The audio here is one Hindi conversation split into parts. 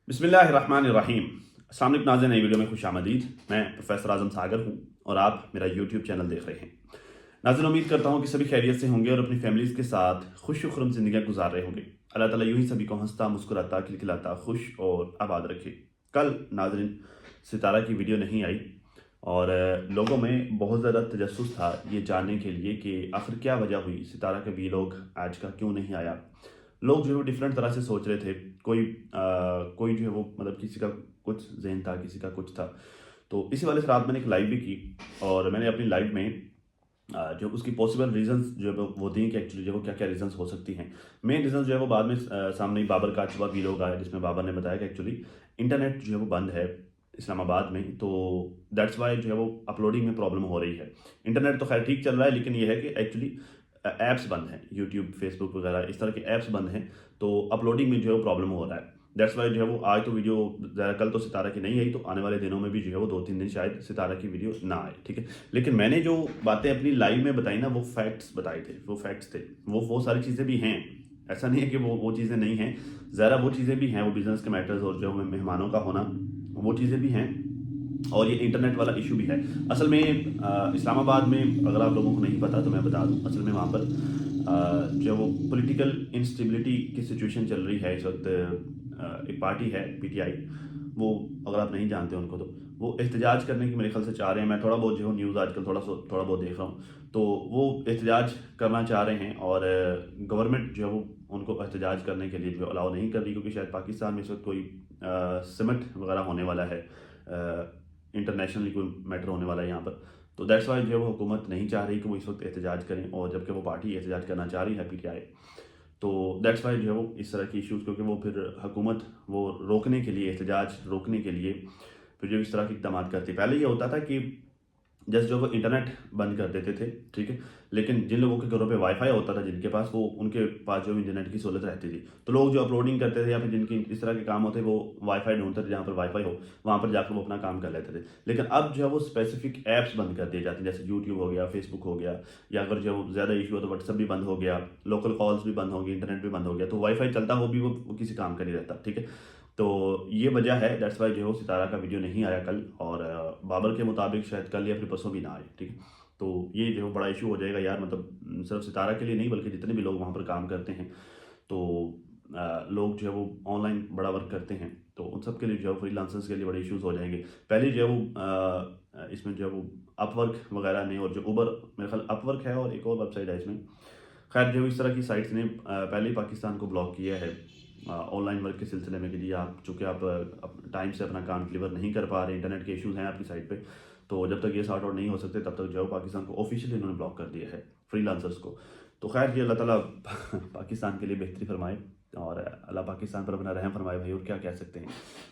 बिस्मिल्लाहिर्रहमानिर्रहीम। अस्सलाम वालेकुम नाज़रीन, नई वीडियो में खुशामदीद। मैं प्रोफेसर आज़म सागर हूँ और आप मेरा यूट्यूब चैनल देख रहे हैं। नाज़रीन, उम्मीद करता हूँ कि सभी खैरियत से होंगे और अपनी फैमिलीज़ के साथ खुश खुरम ज़िंदगियाँ गुजार रहे होंगे। अल्लाह ताला यूँ ही सभी को हंसता, मुस्कुराता, खिलखिलाता, खुश और आबाद रखे। कल नाज़रीन सितारा की वीडियो नहीं आई और लोगों में बहुत ज़्यादा तजस्सुस था ये जानने के लिए कि आखिर क्या वजह हुई, सितारा का वीलॉग आज का क्यों नहीं आया। लोग जो है वो डिफरेंट तरह से सोच रहे थे। कोई जो है वो मतलब किसी का कुछ ज़हन था, किसी का कुछ था। तो इसी वाले से रात मैंने एक लाइव भी की और मैंने अपनी लाइव में जो उसकी पॉसिबल रीज़न्स जो है वो दी कि एक्चुअली जो है वो क्या-क्या रीज़न्स हो सकती हैं। मेन रीज़न्स जो है वो बाद में सामने बाबर का आज वीलॉग आया जिसमें बाबर ने बताया कि एक्चुअली इंटरनेट जो है वो बंद है इस्लामाबाद में, तो दैट्स व्हाई जो है वो अपलोडिंग में प्रॉब्लम हो रही है। इंटरनेट तो खैर ठीक चल रहा है, लेकिन ये है कि एक्चुअली ऐप्स बंद हैं, यूट्यूब, फेसबुक वगैरह इस तरह के ऐप्स बंद हैं, तो अपलोडिंग में जो है वो प्रॉब्लम हो रहा है। दैट्स वाई जो है वो आज तो वीडियो ज़्यादा कल तो सितारा की नहीं आई, तो आने वाले दिनों में भी जो है वो 2-3 दिन शायद सितारा की वीडियो ना आए, ठीक है। लेकिन मैंने जो बातें अपनी लाइव में बताई ना, वो फैक्ट्स बताए थे, वो फैक्ट्स थे। वो सारी चीज़ें भी हैं, ऐसा नहीं है कि वो चीज़ें नहीं हैं। ज़रा वो चीज़ें भी हैं, वो बिज़नेस के मैटर्स और जो मेहमानों का होना, वो चीज़ें भी हैं और ये इंटरनेट वाला इशू भी है। असल में इस्लामाबाद में अगर आप लोगों को नहीं पता तो मैं बता दूँ, असल में वहाँ पर जो वो पॉलिटिकल इंस्टेबिलिटी की सिचुएशन चल रही है इस वक्त। एक पार्टी है पीटीआई, वो अगर आप नहीं जानते उनको तो वो एहतजाज करने की मेरे ख्याल से चाह रहे हैं। मैं थोड़ा बहुत जो न्यूज़ आजकल थोड़ा बहुत देख रहा हूँ, तो वो एहतजाज करना चाह रहे हैं और गवर्नमेंट जो है वो उनको एहतजाज करने के लिए जो अलाउ नहीं कर रही, क्योंकि शायद पाकिस्तान में इस वक्त कोई समिट वगैरह होने वाला है, इंटरनेशनली कोई मैटर होने वाला है यहाँ पर। तो दैट्स वाई जो है वो हुकूमत नहीं चाह रही कि वो इस वक्त एहतजाज करें, और जबकि वो पार्टी एहतजाज करना चाह रही है पीटीआई। तो दैट्स वाई जो है वो इस तरह की इश्यूज़, क्योंकि वो फिर हुकूमत वो रोकने के लिए, एहतजाज रोकने के लिए फिर जो इस तरह के इक़दाम करती है। पहले ये होता था कि जैसे जो वो इंटरनेट बंद कर देते थे, ठीक है, लेकिन जिन लोगों के घरों पे वाईफाई होता था, जिनके पास वो उनके पास जो इंटरनेट की सहूलत रहती थी, तो लोग जो अपलोडिंग करते थे या फिर जिनकी इस तरह के काम होते वो वाईफाई ढूंढते थे, जहाँ पर वाईफाई हो वहाँ पर जाकर वो अपना काम कर लेते थे। लेकिन अब जो है वो स्पेसिफिक ऐप्स बंद कर दिए जाते हैं, जैसे यूट्यूब हो गया, फेसबुक हो गया, या अगर जो ज़्यादा इशू हो तो व्हाट्सअप भी बंद हो गया, लोकल कॉल्स भी बंद हो गई, इंटरनेट भी बंद हो गया, तो वाईफाई चलता हो भी वो किसी काम का नहीं रहता, ठीक है। तो ये वजह है, दैट्स वाई जो है सितारा का वीडियो नहीं आया कल, और बाबर के मुताबिक शायद कल या फिर परसों भी ना आए, ठीक है। तो ये जो है बड़ा इशू हो जाएगा यार, मतलब सिर्फ सितारा के लिए नहीं बल्कि जितने भी लोग वहाँ पर काम करते हैं, तो लोग जो है वो ऑनलाइन बड़ा वर्क करते हैं, तो उन सब के लिए जो है फ्रीलांसर्स के लिए बड़े इश्यूज हो जाएंगे। पहले जो है वो इसमें जो है वो अपवर्क वगैरह ने, और जो उबर, मेरे ख्याल अपवर्क है और एक और वेबसाइट है इसमें, खैर जो इस तरह की साइट्स ने पहले ही पाकिस्तान को ब्लॉक किया है ऑनलाइन वर्क के सिलसिले में, कि जी आप चूँकि आप टाइम से अपना काम डिलीवर नहीं कर पा रहे, इंटरनेट के इश्यूज़ हैं आपकी साइट पे, तो जब तक ये सॉर्ट आउट नहीं हो सकते तब तक जो है पाकिस्तान को ऑफिशियली इन्होंने ब्लॉक कर दिया है, फ्रीलांसर्स को। तो खैर ये अल्लाह ताला पाकिस्तान के लिए बेहतरी फरमाए और अल्लाह पाकिस्तान पर अपना रहम फरमाए भाई, और क्या कह सकते हैं।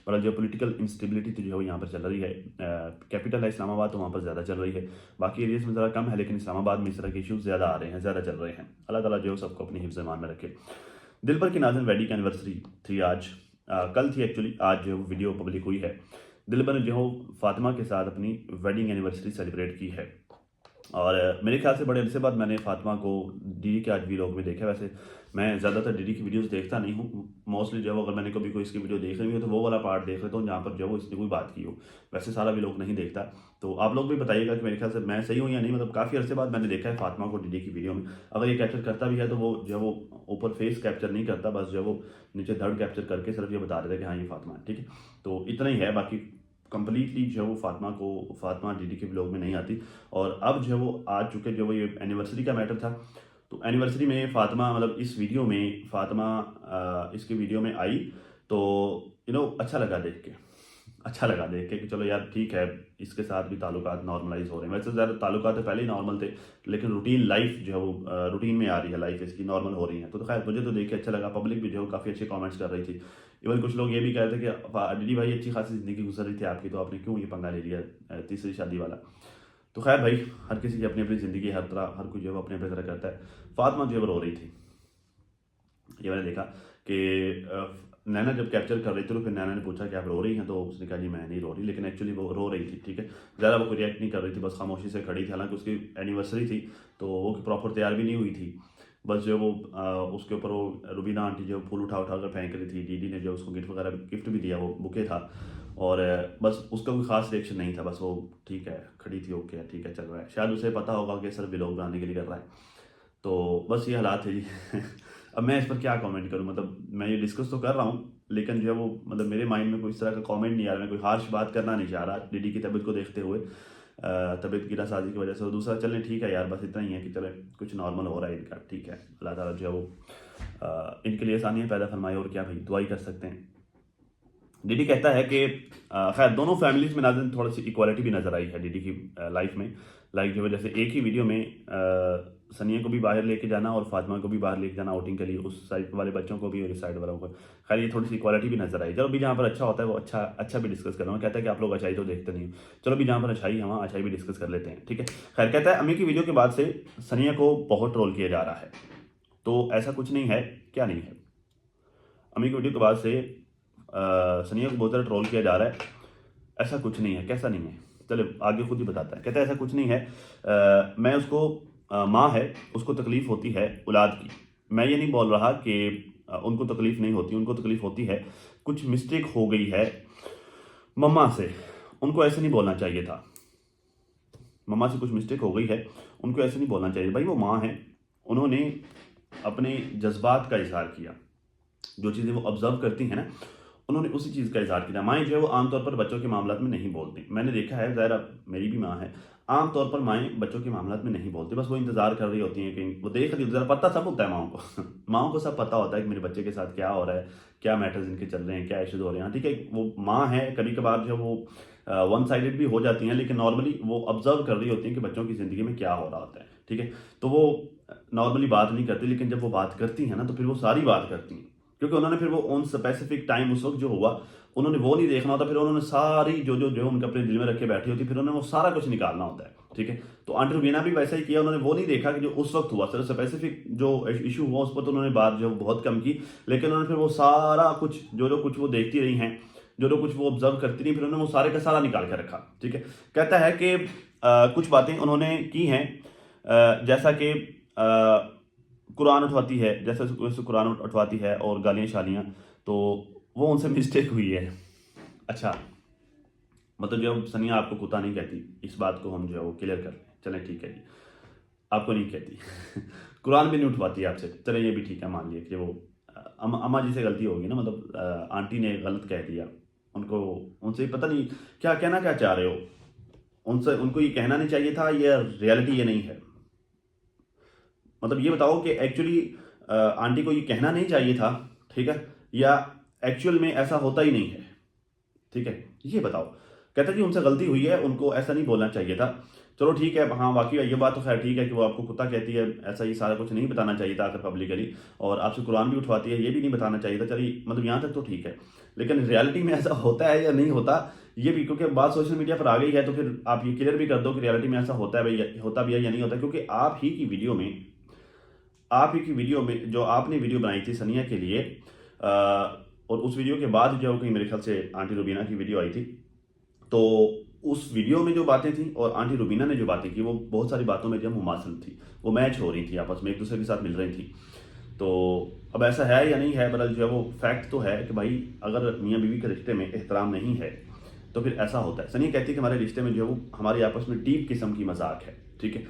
पर जो पॉलिटिकल इंस्टेबिलिटी तो जो है वो यहाँ पर चल रही है, कैपिटल है इस्लामाबाद, तो वहाँ पर ज़्यादा चल रही है। बाकी एरियाज में ज़रा कम है, लेकिन इस्लामाबाद में इस तरह के इशूज़ ज़्यादा आ रहे हैं, ज़्यादा चल रहे हैं। अल्लाह ताला जो है सबको अपनी हिफ्ज़ ईमान में रखे। दिल पर की नाज़िन वेडिंग एनिवर्सरी थी आज, कल थी एक्चुअली, आज जो है वो वीडियो पब्लिक हुई है। दिलबर ने जो है फातिमा के साथ अपनी वेडिंग एनिवर्सरी सेलिब्रेट की है, और मेरे ख्याल से बड़े अरसे बाद मैंने फातिमा को डीडी के आज वीलॉग में देखा। वैसे मैं ज़्यादातर डीडी की वीडियोस देखता नहीं हूँ, मोस्टली जो है अगर मैंने कभी कोई इसकी वीडियो देख रही हो तो वो वाला पार्ट देख लेता हूँ जहाँ पर जो है वो इसने कोई बात की हो, वैसे सारा वीलॉग नहीं देखता। तो आप लोग भी बताइएगा कि मेरे ख्याल से मैं सही हूँ या नहीं, मतलब काफ़ी अरसे बाद मैंने देखा है फातिमा को डीडी की वीडियो में। अगर ये कैप्चर करता भी है तो वो जो है वो ऊपर फेस कैप्चर नहीं करता, बस जो है वो नीचे धड़ कैप्चर करके सिर्फ ये बता देता है कि हाँ ये फातिमा है, ठीक है। तो इतना ही है, बाकी कंप्लीटली जो है वो फातिमा डीडी के ब्लॉग में नहीं आती। और अब जो है वो आज चूँकि जो वो ये एनिवर्सरी का मैटर था, तो एनिवर्सरी में फातिमा, मतलब इस वीडियो में फातिमा इसके वीडियो में आई, तो अच्छा लगा देख के, अच्छा लगा देख के कि चलो यार ठीक है, इसके साथ भी ताल्लुकात नॉर्मलाइज हो रहे हैं। वैसे ज़्यादा ताल्लुकात तो पहले ही नॉर्मल थे, लेकिन रूटीन लाइफ जो है वो रूटीन में आ रही है, लाइफ इसकी नॉर्मल हो रही है। तो खैर मुझे तो देख के अच्छा लगा, पब्लिक भी जो है काफ़ी अच्छे कमेंट्स कर रही थी। इवन कुछ लोग ये भी कह रहे थे कि दीदी भाई अच्छी खासी ज़िंदगी गुजर रही थी आपकी, तो आपने क्यों ये पंगा ले लिया तीसरी शादी वाला। तो खैर भाई, हर किसी की अपनी अपनी ज़िंदगी, हर तरह हर कोई जो है वो अपने अपने तरह करता है। फातिमा जो है वो रो रही थी, ये मैंने देखा कि नैना जब कैप्चर कर रही थी तो फिर नैना ने पूछा कि आप रो रही हैं, तो उसने कहा जी मैं नहीं रो रही, लेकिन एक्चुअली वो रो रही थी, ठीक है। ज़्यादा वो कोई रिएक्ट नहीं कर रही थी, बस खामोशी से खड़ी थी। हालांकि उसकी एनिवर्सरी थी तो वो प्रॉपर तैयार भी नहीं हुई थी, बस जो वो उसके ऊपर वो रुबीना आंटी जो फूल उठा उठा कर फेंक रही थी, दीदी ने जो उसको गिफ्ट भी दिया, वो बुके था, और बस उसका कोई ख़ास रिएक्शन नहीं था, बस वो ठीक है खड़ी थी, ओके ठीक है चल रहा है, शायद उसे पता होगा कि सर व्लॉग बनाने के लिए कर रहा है। तो बस ये हालात है जी। अब मैं इस पर क्या कमेंट करूँ, मतलब मैं ये डिस्कस तो कर रहा हूँ, लेकिन जो है वो मतलब मेरे माइंड में कोई इस तरह का कमेंट नहीं आ रहा, मैं कोई हार्श बात करना नहीं चाह रहा दीदी की तबीयत को देखते हुए, तबीयत गिरा साजी की वजह से। और दूसरा चलें ठीक है यार, बस इतना ही है कि चले कुछ नॉर्मल हो रहा है इनका, ठीक है, अल्लाह ताला जो है वो इनके लिए आसानियाँ पैदा फरमाए, और क्या भाई दुआ ही कर सकते हैं। डीडी कहता है कि खैर दोनों फैमिलीज में नाज़रीन थोड़ी सी इक्वालिटी भी नज़र आई है डीडी की लाइफ में। लाइक जो है जैसे एक ही वीडियो में सनिया को भी बाहर लेके जाना और फातिमा को भी बाहर लेके जाना आउटिंग के लिए, उस साइड वाले बच्चों को भी और इस साइड वालों को। खैर ये थोड़ी सी इक्वालिटी भी नज़र आई। चलो भी जहाँ पर अच्छा होता है वो अच्छा भी डिस्कस कर रहा हूँ। कहता है कि आप लोग अच्छाई तो देखते नहीं हो, चलो भी जहाँ पर अच्छाई है वहाँ अच्छाई भी डिस्कस कर लेते हैं, ठीक है। खैर कहता है अम्मी की वीडियो के बाद से सनिया को बहुत ट्रोल किया जा रहा है, तो ऐसा कुछ नहीं है, क्या नहीं है। अम्मी की वीडियो के बाद से सनिया को बहुत ज़्यादा ट्रोल किया जा रहा है, ऐसा कुछ नहीं है। कैसा नहीं है, चले आगे खुद ही बताता है। कहता है ऐसा कुछ नहीं है, मैं उसको माँ है, उसको तकलीफ़ होती है औलाद की। मैं ये नहीं बोल रहा कि उनको तकलीफ़ नहीं होती, उनको तकलीफ़ होती है, कुछ मिस्टेक हो गई है मम्मा से, उनको ऐसे नहीं बोलना चाहिए था। मम्मा से कुछ मिस्टेक हो गई है, उनको ऐसे नहीं बोलना चाहिए। भाई वो माँ है, उन्होंने अपने जज्बात का इजहार किया, जो चीज़ें वो ऑब्जर्व करती हैं ना, उन्होंने उसी चीज़ का इज़हार किया। माएँ जो है वो आमतौर पर बच्चों के मामलात में नहीं बोलती। मैंने देखा है, ज़ाहिर मेरी भी माँ है, आमतौर पर माएँ बच्चों के मामलात में नहीं बोलती, बस वो इंतज़ार कर रही होती हैं कि वो देख रही होती है। ज़रा पता सब होता है माँओं को। माँओं को सब पता होता है कि मेरे बच्चे के साथ क्या हो रहा है, क्या मैटर्स इनके चल रहे हैं, क्या इश्यूज़ हो रहे हैं, ठीक है। वो माँ है, कभी-कभार जो है वो वन साइडेड भी हो जाती हैं, लेकिन नॉर्मली वो ऑब्ज़र्व कर रही होती हैं कि बच्चों की ज़िंदगी में क्या हो रहा होता है, ठीक है। तो वो नॉर्मली बात नहीं करती, लेकिन जब वो बात करती हैं ना, तो फिर वो सारी बात करती हैं, क्योंकि उन्होंने फिर वो ऑन स्पेसिफिक टाइम उस वक्त जो हुआ उन्होंने वो नहीं देखना होता, फिर उन्होंने सारी जो उनके अपने दिल में रख के बैठी होती, फिर उन्होंने वो सारा कुछ निकालना होता है, ठीक है। तो आंटी रुबीना भी वैसा ही किया, उन्होंने वो नहीं देखा कि जो उस वक्त हुआ, सिर्फ स्पेसिफिक जो इशू हुआ उस पर तो उन्होंने बात जो बहुत कम की, लेकिन उन्होंने फिर वो सारा कुछ जो कुछ वो देखती रही हैं, जो कुछ वो ऑब्जर्व करती रही, फिर उन्होंने वो सारे का सारा निकाल कर रखा, ठीक है। कहता है कि कुछ बातें उन्होंने की हैं, जैसा कि कुरान उठवाती है, जैसे कुरान उठवाती है और गालियाँ शालियाँ, तो वो उनसे मिस्टेक हुई है। अच्छा, मतलब जो सनिया आपको कुत्ता नहीं कहती, इस बात को हम जो है वो क्लियर कर लें, चलें ठीक है जी, आपको नहीं कहती। कुरान भी नहीं उठवाती है आपसे, चले ये भी ठीक है, मान लिया कि वो अम्मा जी से गलती होगी ना, मतलब आंटी ने गलत कह दिया उनको, उनसे पता नहीं क्या कहना क्या चाह रहे हो, उनसे उनको ये कहना नहीं चाहिए था, ये रियलिटी ये नहीं है। मतलब ये बताओ कि एक्चुअली आंटी को ये कहना नहीं चाहिए था, ठीक है, या एक्चुअल में ऐसा होता ही नहीं है, ठीक है, ये बताओ। कहता जी उनसे गलती हुई है, उनको ऐसा नहीं बोलना चाहिए था। चलो ठीक है, हाँ वाकई ये बात तो खैर ठीक है कि वो आपको कुत्ता कहती है, ऐसा ही सारा कुछ नहीं बताना चाहिए था आकर पब्लिकली, और आपसे कुरान भी उठवाती है, ये भी नहीं बताना चाहिए था। चलिए मतलब यहाँ तक तो ठीक है, लेकिन रियलिटी में ऐसा होता है या नहीं होता, ये भी, क्योंकि बात सोशल मीडिया पर आ गई है, तो फिर आप ये क्लियर भी कर दो कि रियलिटी में ऐसा होता है भाई, होता भी है या नहीं होता। क्योंकि आप ही की वीडियो में जो आपने वीडियो बनाई थी सनिया के लिए, और उस वीडियो के बाद जो कहीं मेरे ख्याल से आंटी रुबीना की वीडियो आई थी, तो उस वीडियो में जो बातें थी और आंटी रुबीना ने जो बातें की, वो बहुत सारी बातों में जो मुमासिल थी, वो मैच हो रही थी, आपस में एक दूसरे के साथ मिल रही थी। तो अब ऐसा है या नहीं है, बदल जो है वो फैक्ट तो है कि भाई अगर मियाँ बीवी के रिश्ते में एहतराम नहीं है तो फिर ऐसा होता है। सनी कहती है कि हमारे रिश्ते में जो है वो हमारी आपस में डीप किस्म की मजाक है, ठीक है।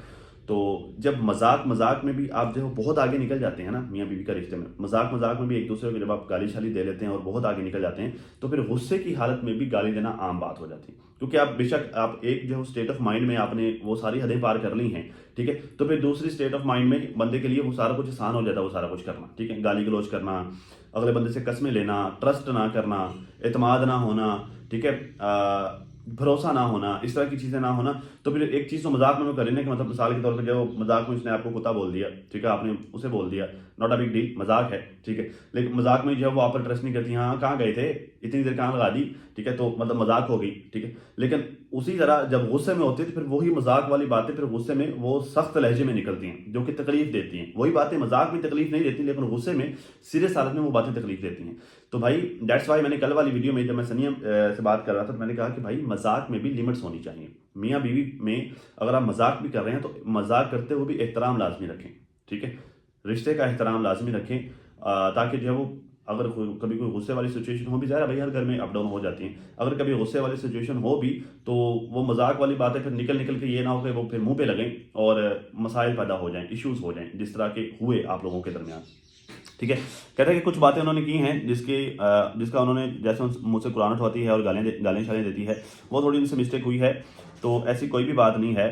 तो जब मजाक में भी आप जो है बहुत आगे निकल जाते हैं ना मियाँ बीवी का रिश्ते में, मजाक में भी एक दूसरे को जब आप गाली शाली दे लेते हैं और बहुत आगे निकल जाते हैं, तो फिर गुस्से की हालत में भी गाली देना आम बात हो जाती है। क्योंकि आप बेशक आप एक जो स्टेट ऑफ माइंड में आपने वो सारी हदें पार कर ली हैं, ठीक है, तो फिर दूसरी स्टेट ऑफ माइंड में बंदे के लिए वो सारा कुछ आसान हो जाता है, वो सारा कुछ करना, ठीक है। गाली गलौज करना, अगले बंदे से कस्में लेना, ट्रस्ट ना करना, एतमाद ना होना, ठीक है, भरोसा ना होना, इस तरह की चीज़ें ना होना। तो फिर एक चीज़ तो मजाक में वो करें ना कि मतलब मिसाल के तौर पर जो मजाक में उसने आपको कुत्ता बोल दिया, ठीक है, आपने उसे बोल दिया, नॉट अ बिग डील, मजाक है, ठीक है। लेकिन मजाक में जो है वो आप पर ट्रस्ट नहीं करती, हाँ कहाँ गए थे, इतनी देर कहाँ लगा दी, ठीक है, तो मतलब मजाक हो गई, ठीक है। लेकिन उसी तरह जब गुस्से में होती है तो फिर वही मजाक वाली बातें फिर गुस्से में वो सख्त लहजे में निकलती हैं, जो कि तकलीफ देती हैं। वही बातें मजाक में तकलीफ नहीं देती, लेकिन गुस्से में सीरियस हालत में वो बातें तकलीफ देती हैं। तो भाई दैट्स वाई मैंने कल वाली वीडियो में जब मैं सनिया से बात कर रहा था, तो मैंने कहा कि भाई मजाक में भी लिमिट्स होनी चाहिए। मियाँ बीवी में अगर आप मजाक भी कर रहे हैं तो मजाक करते हुए भी एहतराम लाजमी रखें, ठीक है। रिश्ते का एहतराम लाजमी रखें, ताकि जो है वो अगर कभी कोई गुस्से वाली सिचुएशन हो भी, ज़ाहिर है भाई हर घर में अप डाउन हो जाती हैं, अगर कभी गुस्से वाली सिचुएशन हो भी तो वो मजाक वाली बातें फिर निकल निकल के ये ना हो कि वो फिर मुंह पे लगें और मसाइल पैदा हो जाएं, इश्यूज हो जाएं, जिस तरह के हुए आप लोगों के दरमियान। ठीक है, कहते हैं कि कुछ बातें उन्होंने की हैं जिसका उन्होंने, जैसे मुझसे कुरान उठवाती है और गालियाँ शालियाँ देती है, वो थोड़ी उनसे मिस्टेक हुई है, तो ऐसी कोई भी बात नहीं है।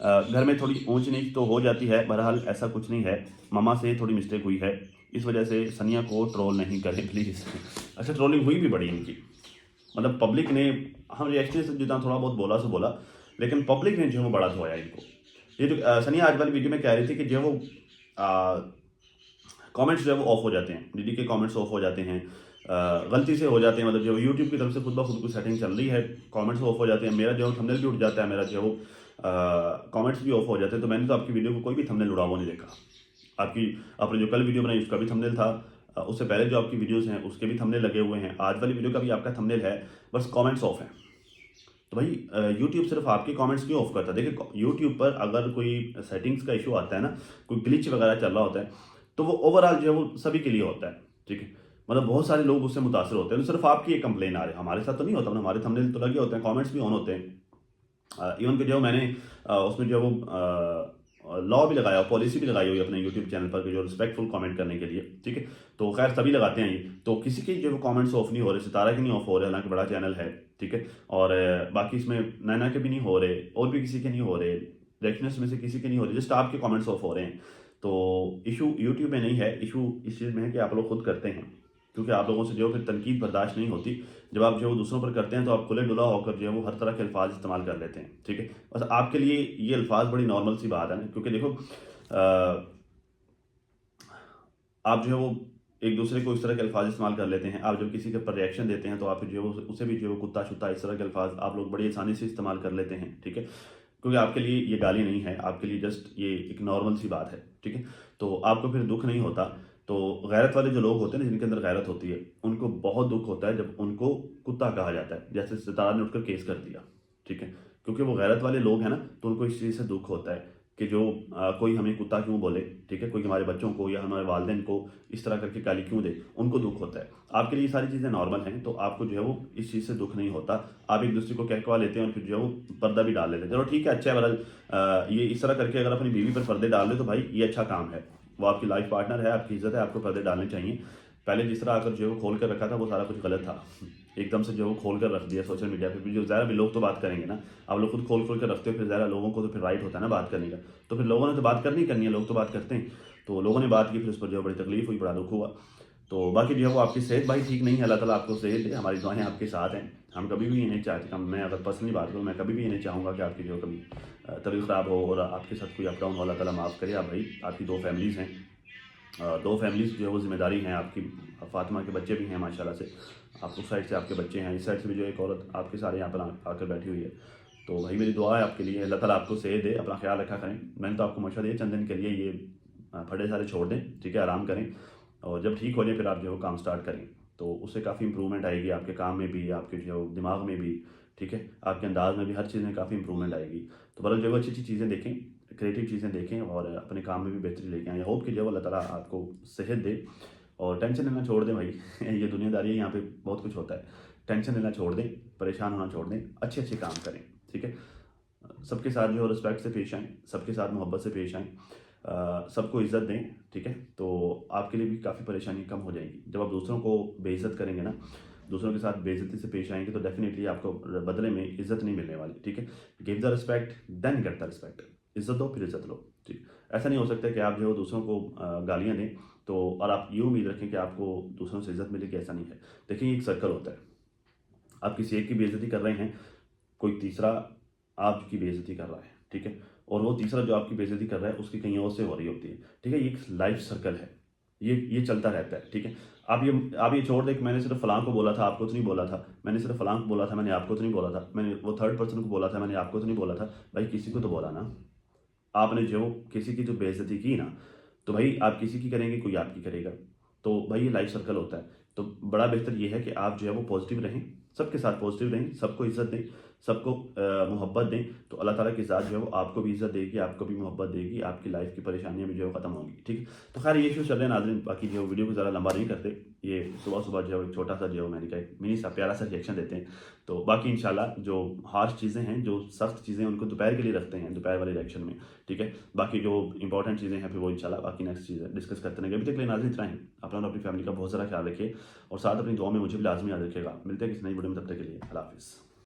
घर में थोड़ी ऊंच नीच तो हो जाती है, बहरहाल ऐसा कुछ नहीं है, मामा से थोड़ी मिस्टेक हुई है, इस वजह से सनिया को ट्रोल नहीं करें प्लीज़। अच्छा, ट्रोलिंग हुई भी बड़ी इनकी, मतलब पब्लिक ने, हम रिएक्शन से जितना थोड़ा बहुत बोला सो बोला, लेकिन पब्लिक ने जो है वो बड़ा धोया इनको। ये जो सनिया आज वाली वीडियो में कह रही थी कि जो है वो कमेंट्स जो है वो ऑफ हो जाते हैं, दीदी के कमेंट्स ऑफ हो जाते हैं, गलती से हो जाते हैं, मतलब जो यूट्यूब की तरफ से खुद ब खुद की सेटिंग चल रही है, कमेंट्स ऑफ हो जाते हैं, मेरा जो है थंबनेल भी उठ जाता है, मेरा जो है वो कमेंट्स भी ऑफ हो जाते हैं। तो मैंने तो आपकी वीडियो को कोई भी थंबनेल उड़ा हुआ नहीं देखा। आपने जो कल वीडियो बनाई उसका भी थंबनेल था, उससे पहले जो आपकी वीडियोस हैं उसके भी थंबनेल लगे हुए हैं, आज वाली वीडियो का भी आपका थंबनेल है, बस कमेंट्स ऑफ है। तो भाई यूट्यूब सिर्फ आपके कमेंट्स क्यों ऑफ करता है? देखिए, यूट्यूब पर अगर कोई सेटिंग्स का इशू आता है ना, कोई ग्लिच वगैरह चल रहा होता है, तो वो ओवरऑल जो है वो सभी के लिए होता है। ठीक है, मतलब बहुत सारे लोग उससे मुतासर होते हैं, तो सिर्फ आपकी एक कंप्लेन आ रही है, हमारे साथ तो नहीं होता, मतलब हमारे थंबनेल तो लगे होते हैं, कमेंट्स भी ऑन होते हैं। इवन कि जो मैंने उसमें जो वो लॉ भी लगाया, पॉलिसी भी लगाई हुई है अपने यूट्यूब चैनल पर कि जो रिस्पेक्टफुल कमेंट करने के लिए। ठीक है, तो खैर सभी लगाते हैं ये, तो किसी के जो कमेंट्स ऑफ नहीं हो रहे, सितारा के नहीं ऑफ हो रहे, हालांकि बड़ा चैनल है। ठीक है, और बाकी इसमें नैना के भी नहीं हो रहे, और भी किसी के नहीं हो रहे, रिएक्शनर्स में से किसी के नहीं हो रहे, जस्ट आपके कमेंट्स ऑफ हो रहे हैं। तो इशू यूट्यूब में नहीं है, इशू इस चीज़ में है कि आप लोग खुद करते हैं, क्योंकि आप लोगों से जो फिर तनकीद बर्दाश्त नहीं होती। जब आप जो दूसरों पर करते हैं तो आप खुले डुला होकर जो है वो हर तरह के अल्फाज इस्तेमाल कर लेते हैं। ठीक है, बस आपके लिए ये अल्फाज बड़ी नॉर्मल सी बात है ना, क्योंकि देखो आप जो है वो एक दूसरे को इस तरह के अल्फाज इस्तेमाल कर लेते हैं। आप जब किसी के ऊपर रिएक्शन देते हैं तो आप जो है उसे भी जो है कुत्ता शुत्ता इस तरह के अल्फाज आप लोग बड़ी आसानी से इस्तेमाल कर लेते हैं। ठीक है, क्योंकि आपके लिए ये गाली नहीं है, आपके लिए जस्ट ये एक नॉर्मल सी बात है। ठीक है, तो आपको फिर दुख नहीं होता। तो गैरत वाले जो लोग होते हैं ना, जिनके अंदर गैरत होती है, उनको बहुत दुख होता है जब उनको कुत्ता कहा जाता है, जैसे सितारा ने उठकर केस कर दिया। ठीक है, क्योंकि वो गैरत वाले लोग हैं ना, तो उनको इस चीज़ से दुख होता है कि जो कोई हमें कुत्ता क्यों बोले। ठीक है, कोई हमारे बच्चों को या हमारे वालिदैन को इस तरह करके गाली क्यों दे, उनको दुख होता है। आपके लिए ये सारी चीज़ें नॉर्मल हैं, तो आपको जो है वो इस चीज़ से दुख नहीं होता। आप एक दूसरे को कहकवा लेते हैं और फिर जो है वो पर्दा भी डाल लेते हैं, चलो ठीक है, अच्छा है, बहरहाल ये इस तरह करके अगर अपनी बीवी पर पर्दे डाल दे तो भाई ये अच्छा काम है, वो आपकी लाइफ पार्टनर है, आपकी इज्जत है, आपको पर्दे डालने चाहिए। पहले जिस तरह आकर जो है वो खोल कर रखा था, वो सारा कुछ गलत था। एकदम से जो है वो खोल कर रख दिया सोशल मीडिया पे भी, जो ज़्यादा भी लोग तो बात करेंगे ना, आप लोग खुद खोल खोल कर रखते हो, फिर ज़्यादा लोगों को तो फिर राइट होता है ना बात करने का, तो फिर लोगों ने तो बात करनी करनी है, लोग तो बात करते हैं। तो लोगों ने बात की, फिर उस पर जो है बड़ी तकलीफ हुई, बड़ा दुख हुआ। तो बाकी जो है वो आपकी सेहत भाई ठीक नहीं है, अल्लाह ताला आपको सेहत दे, हमारी दुआएं आपके साथ हैं। हम कभी भी ये नहीं चाहते, हम, मैं अगर पर्सनली बात करूँ, मैं कभी भी ये नहीं चाहूँगा कि आपकी जो कभी तबीयत ख़राब हो और आपके साथ कोई अप डाउन हो, अल्लाह ताला माफ़ करे। आप भाई, आपकी 2 फैमिलीज़ हैं, 2 फैमिलीज़ जो है वो ज़िम्मेदारी हैं आपकी, फ़ातिमा के बच्चे भी हैं माशाल्लाह से, आप उस साइड से आपके बच्चे हैं, इस साइड से भी जो एक औरत आपके सारे यहाँ पर आकर बैठी हुई है। तो भाई मेरी दुआ है आपके लिए, अल्लाह ताला आपको सेहत दे, अपना ख्याल रखा करें। मैंने तो आपको मशवरा दिया चंद दिन के लिए, ये फटे सारे छोड़ दें, ठीक है, आराम करें, और जब ठीक हो जाए फिर आप जो है वो काम स्टार्ट करें, तो उससे काफ़ी इंप्रूवमेंट आएगी आपके काम में भी, आपके जो दिमाग में भी। ठीक है, आपके अंदाज में भी, हर चीज़ में काफ़ी इंप्रूवमेंट आएगी। तो बरल जो है अच्छी अच्छी चीज़ें देखें, क्रिएटिव चीज़ें देखें, और अपने काम में भी बेहतरी लेके आएँ। होप कि जो है अल्लाह ताला आपको सेहत दे, और टेंशन लेना छोड़ दें भाई। ये दुनियादारी है, यहाँ पे बहुत कुछ होता है, टेंशन लेना छोड़ दें, परेशान होना छोड़ दें, अच्छे अच्छे काम करें। ठीक है, सबके साथ जो है रिस्पेक्ट से पेश आएँ, सबके साथ मोहब्बत से पेश आएँ, सबको इज़्ज़त दें। ठीक है, तो आपके लिए भी काफ़ी परेशानी कम हो जाएगी। जब आप दूसरों को बेइज्जत करेंगे ना, दूसरों के साथ बेइज्जती से पेश आएंगे, तो डेफिनेटली आपको बदले में इज़्ज़त नहीं मिलने वाली। ठीक है, give the respect then get the respect, इज़्ज़त दो फिर इज़्ज़त लो। ठीक, ऐसा नहीं हो सकता कि आप जो है दूसरों को गालियाँ दें तो और आप ये उम्मीद रखें कि आपको दूसरों से इज़्ज़त मिलेगी, ऐसा नहीं है। देखिए, एक सर्कल होता है, आप किसी एक की बेइज्जती कर रहे हैं, कोई तीसरा आपकी बेइज्जती कर रहा है। ठीक है, और वो तीसरा जो आपकी बेइज्जती कर रहा है उसकी कहीं और से हो रही होती है। ठीक है, ये एक लाइफ सर्कल है, ये चलता रहता है। ठीक है, आप ये छोड़ दें कि मैंने सिर्फ फलां को बोला था, आपको तो नहीं बोला था, मैंने सिर्फ फलां को बोला था, मैंने आपको तो नहीं बोला था, मैंने वो थर्ड पर्सन को बोला था, मैंने आपको तो नहीं बोला था। भाई किसी को तो बोला ना, आपने जो किसी की जो बेइज्जती की ना, तो भाई आप किसी की करेंगे, कोई आपकी करेगा। तो भाई ये लाइफ सर्कल होता है, तो बड़ा बेहतर ये है कि आप जो है वो पॉजिटिव रहें, सबके साथ पॉजिटिव रहें, सबको इज़्ज़त दें, सबको मोहब्बत दें, तो अल्लाह ताला की ज़ात जो है वो आपको भी इज़्ज़त देगी, आपको भी मोहब्बत देगी, आपकी लाइफ की परेशानियाँ भी जो है ख़त्म होंगी, ठीक है। तो खैर ये इश्यूज़ चल रहे हैं नाज़रीन, बाकी जो वीडियो को ज़्यादा लंबा नहीं करते, ये सुबह-सुबह जो है एक छोटा-सा जो है मैंने कहा एक मिनी सा प्यारा सा रिएक्शन देते हैं। तो बाकी इंशाल्लाह जो हार्श चीज़ें हैं, जो सख्त चीज़ें हैं, उनको दोपहर के लिए रखते हैं, दोपहर वाले रिएक्शन में, ठीक है। बाकी जो इंपॉर्टेंट चीज़ें हैं फिर वो इंशाल्लाह बाकी नेक्स्ट चीज़ें डिस्कस करते रहेंगे। अभी तक के लिए नाज़रीन इतना ही। आप लोग अपनी फैमिली का बहुत ज़्यादा ख्याल रखिए और साथ अपनी दुआ में मुझे भी लाज़मी याद रखिएगा। मिलते हैं किसी नई वीडियो में, तब तक के लिए अल्लाह हाफ़िज़।